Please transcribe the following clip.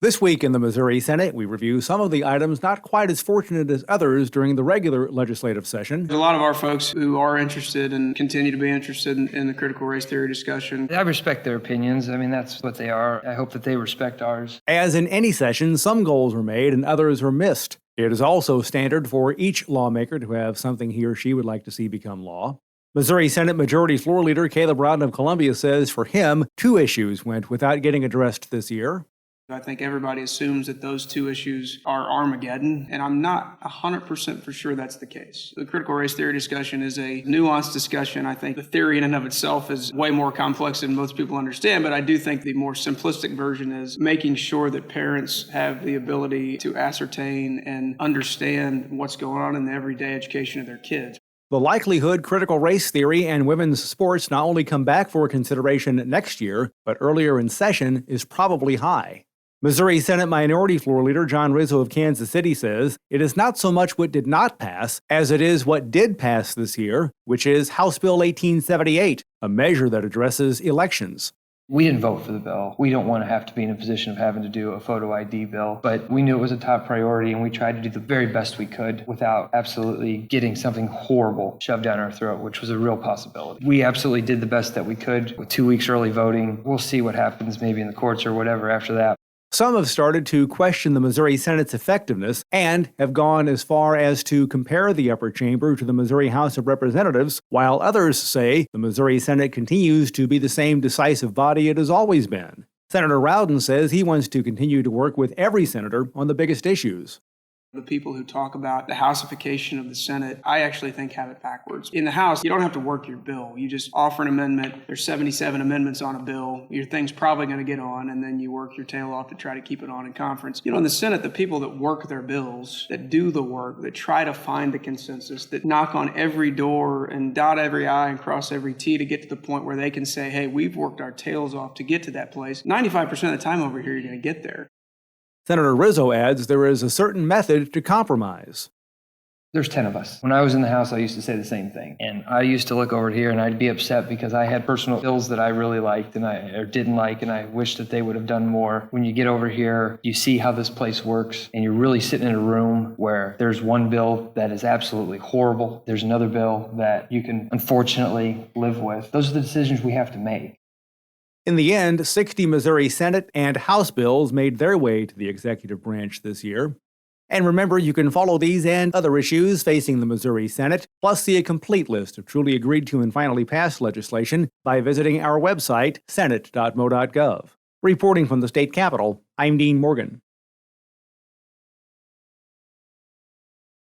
This week in the Missouri Senate, we review some of the items not quite as fortunate as others during the regular legislative session. There's a lot of our folks who are interested and continue to be interested in the critical race theory discussion. I respect their opinions. I mean, that's what they are. I hope that they respect ours. As in any session, some goals are made and others are missed. It is also standard for each lawmaker to have something he or she would like to see become law. Missouri Senate Majority Floor Leader Caleb Rowden of Columbia says for him, 2 issues went without getting addressed this year. I think everybody assumes that those 2 issues are Armageddon, and I'm not 100% for sure that's the case. The critical race theory discussion is a nuanced discussion. I think the theory in and of itself is way more complex than most people understand, but I do think the more simplistic version is making sure that parents have the ability to ascertain and understand what's going on in the everyday education of their kids. The likelihood critical race theory and women's sports not only come back for consideration next year, but earlier in session is probably high. Missouri Senate Minority Floor Leader John Rizzo of Kansas City says it is not so much what did not pass as it is what did pass this year, which is House Bill 1878, a measure that addresses elections. We didn't vote for the bill. We don't want to have to be in a position of having to do a photo ID bill, but we knew it was a top priority and we tried to do the very best we could without absolutely getting something horrible shoved down our throat, which was a real possibility. We absolutely did the best that we could with 2 weeks early voting. We'll see what happens maybe in the courts or whatever after that. Some have started to question the Missouri Senate's effectiveness and have gone as far as to compare the upper chamber to the Missouri House of Representatives, while others say the Missouri Senate continues to be the same decisive body it has always been. Senator Rowden says he wants to continue to work with every senator on the biggest issues. The people who talk about the houseification of the Senate, I actually think have it backwards. In the House, you don't have to work your bill. You just offer an amendment. There's 77 amendments on a bill. Your thing's probably going to get on, and then you work your tail off to try to keep it on in conference. In the Senate, the people that work their bills, that do the work, that try to find the consensus, that knock on every door and dot every I and cross every T to get to the point where they can say, hey, we've worked our tails off to get to that place. 95% of the time over here, you're going to get there. Senator Rizzo adds there is a certain method to compromise. There's 10 of us. When I was in the House, I used to say the same thing. And I used to look over here and I'd be upset because I had personal bills that I really liked or didn't like, and I wish that they would have done more. When you get over here, you see how this place works, and you're really sitting in a room where there's one bill that is absolutely horrible. There's another bill that you can unfortunately live with. Those are the decisions we have to make. In the end, 60 Missouri Senate and House bills made their way to the executive branch this year. And remember, you can follow these and other issues facing the Missouri Senate, plus see a complete list of truly agreed to and finally passed legislation by visiting our website, senate.mo.gov. Reporting from the state capitol, I'm Dean Morgan.